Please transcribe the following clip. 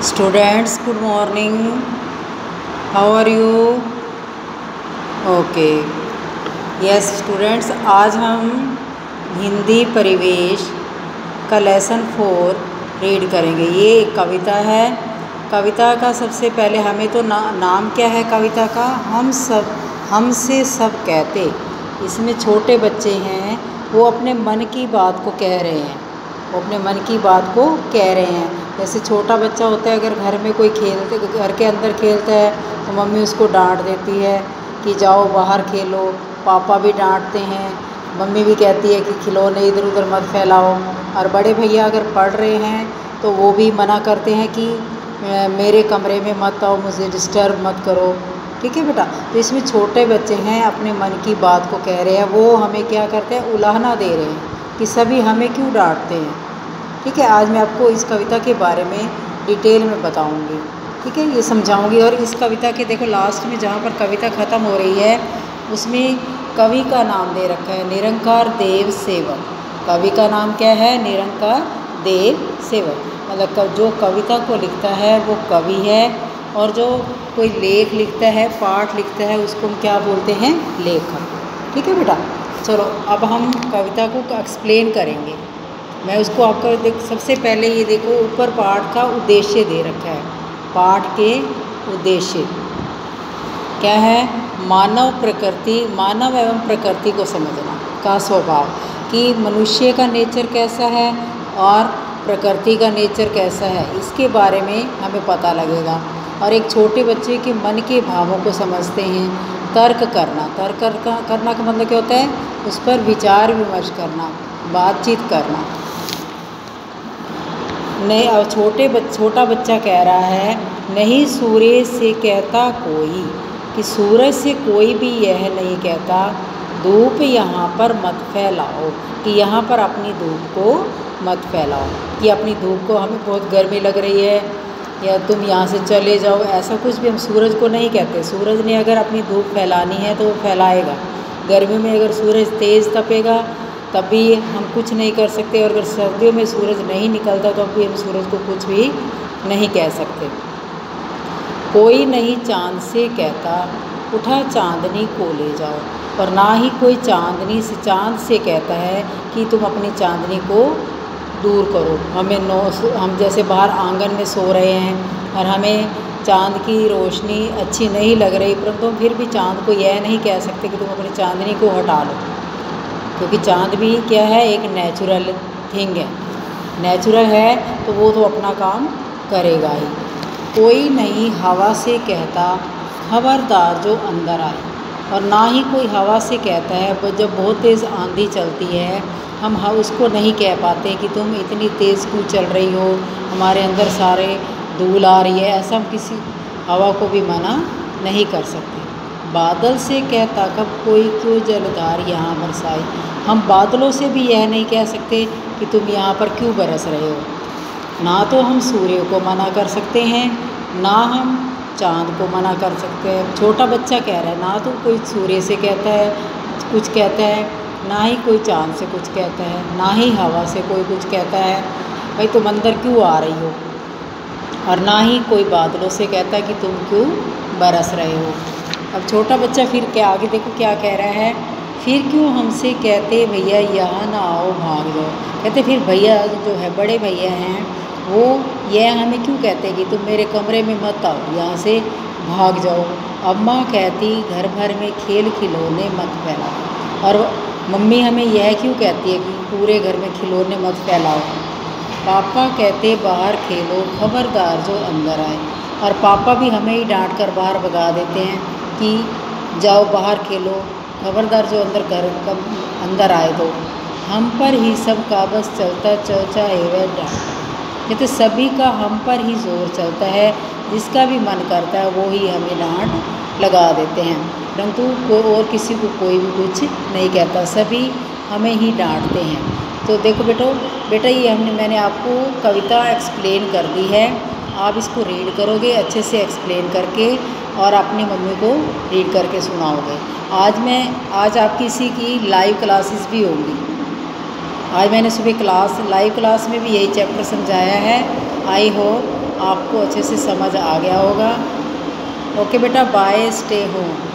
Students, good morning. How are you? Okay. Yes, students, आज हम हिंदी परिवेश का लेसन 4 रीड करेंगे। ये एक कविता है। कविता का सबसे पहले हमें तो नाम क्या है कविता का? हमसे सब कहते। इसमें छोटे बच्चे हैं, वो अपने मन की बात को कह रहे हैं। वो अपने मन की बात को कह रहे हैं। जैसे छोटा बच्चा होता है, अगर घर में कोई घर के अंदर खेलता है तो मम्मी उसको डांट देती है कि जाओ बाहर खेलो। पापा भी डांटते हैं, मम्मी भी कहती है कि खिलौने इधर उधर मत फैलाओ। और बड़े भैया अगर पढ़ रहे हैं तो वो भी मना करते हैं कि मेरे कमरे में मत आओ, मुझे डिस्टर्ब मत करो। ठीक है बेटा। तो इसमें छोटे बच्चे हैं, अपने मन की बात को कह रहे हैं। वो हमें क्या करते हैं, उलाहना दे रहे हैं कि सभी हमें क्यों डांटते हैं। ठीक है। आज मैं आपको इस कविता के बारे में डिटेल में बताऊंगी। ठीक है, ये समझाऊंगी। और इस कविता के देखो लास्ट में जहाँ पर कविता ख़त्म हो रही है उसमें कवि का नाम दे रखा है, निरंकार देव सेवक। कवि का नाम क्या है? निरंकार देव सेवक। मतलब जो कविता को लिखता है वो कवि है, और जो कोई लेख लिखता है, पाठ लिखता है, उसको हम क्या बोलते हैं? लेखक। ठीक है बेटा। चलो अब हम कविता को एक्सप्लेन करेंगे। मैं उसको आपका सबसे पहले ये देखो, ऊपर पाठ का उद्देश्य दे रखा है। पाठ के उद्देश्य क्या है? मानव एवं प्रकृति को समझना का स्वभाव, कि मनुष्य का नेचर कैसा है और प्रकृति का नेचर कैसा है, इसके बारे में हमें पता लगेगा। और एक छोटे बच्चे के मन के भावों को समझते हैं। तर्क करना का मतलब क्या होता है? उस पर विचार विमर्श करना, बातचीत करना। नहीं, और छोटा बच्चा कह रहा है, नहीं सूर्य से कहता कोई, कि सूरज से कोई भी यह नहीं कहता धूप यहाँ पर मत फैलाओ, कि यहाँ पर अपनी धूप को मत फैलाओ। कि अपनी धूप को, हमें बहुत गर्मी लग रही है या तुम यहाँ से चले जाओ, ऐसा कुछ भी हम सूरज को नहीं कहते। सूरज ने अगर अपनी धूप फैलानी है तो वो फैलाएगा। गर्मी में अगर सूरज तेज़ तपेगा तब भी हम कुछ नहीं कर सकते, और अगर सर्दियों में सूरज नहीं निकलता तो भी हम सूरज को कुछ भी नहीं कह सकते। कोई नहीं चाँद से कहता उठा चांदनी को ले जाओ, और ना ही कोई चाँद से कहता है कि तुम अपनी चांदनी को दूर करो। हम जैसे बाहर आंगन में सो रहे हैं और हमें चाँद की रोशनी अच्छी नहीं लग रही, परंतु हम फिर भी चाँद को यह नहीं कह सकते कि तुम अपनी चांदनी को हटा लो, क्योंकि चाँद भी क्या है? एक नेचुरल थिंग है। नेचुरल है तो वो तो अपना काम करेगा ही। कोई नहीं हवा से कहता खबरदार जो अंदर आए, और ना ही कोई हवा से कहता है जब बहुत तेज़ आंधी चलती है, हम उसको नहीं कह पाते कि तुम इतनी तेज़ क्यों चल रही हो, हमारे अंदर सारे धूल आ रही है। ऐसा हम किसी हवा को भी मना नहीं कर सकते। बादल से कहता कब कोई क्यों जलधार यहाँ बरसाए, हम बादलों से भी यह नहीं कह सकते कि तुम यहाँ पर क्यों बरस रहे हो। ना तो हम सूर्य को मना कर सकते हैं, ना हम चाँद को मना कर सकते हैं। छोटा बच्चा कह रहा है, ना तो कोई सूर्य से कहता है कुछ कहता है, ना ही कोई चाँद से कुछ कहता है, ना ही हवा से कोई कुछ कहता है भाई तुम अंदर क्यों आ रही हो, और ना ही कोई बादलों से कहता है कि तुम क्यों बरस रहे हो। अब छोटा बच्चा फिर क्या आगे देखो क्या कह रहा है, फिर क्यों हमसे कहते भैया यहाँ ना आओ भाग जाओ। कहते फिर भैया जो है, बड़े भैया हैं, वो यह हमें क्यों कहते हैं कि तुम मेरे कमरे में मत आओ, यहाँ से भाग जाओ। अम्मा कहती घर भर में खेल खिलौने मत फैलाओ, और मम्मी हमें यह क्यों कहती है कि पूरे घर में खिलौने मत फैलाओ। पापा कहते बाहर खेलो खबरदार जो अंदर आए, और पापा भी हमें ही डांट कर बाहर भगा देते हैं कि जाओ बाहर खेलो, खबरदार जो अंदर आए तो। हम पर ही सब का बस चलता चौचा एवं डांट, कहते सभी का हम पर ही जोर चलता है, जिसका भी मन करता है वो ही हमें डांट लगा देते हैं, परंतु कोई और किसी को कोई भी कुछ नहीं कहता, सभी हमें ही डांटते हैं। तो देखो बेटा ये मैंने आपको कविता एक्सप्लेन कर दी है। आप इसको रीड करोगे अच्छे से एक्सप्लेन करके, और अपनी मम्मी को रीड करके सुनाओगे। आज आपकी इसी की लाइव क्लासेस भी होंगी। आज मैंने सुबह लाइव क्लास में भी यही चैप्टर समझाया है। आई होप आपको अच्छे से समझ आ गया होगा। ओके बेटा, बाय, स्टे होम।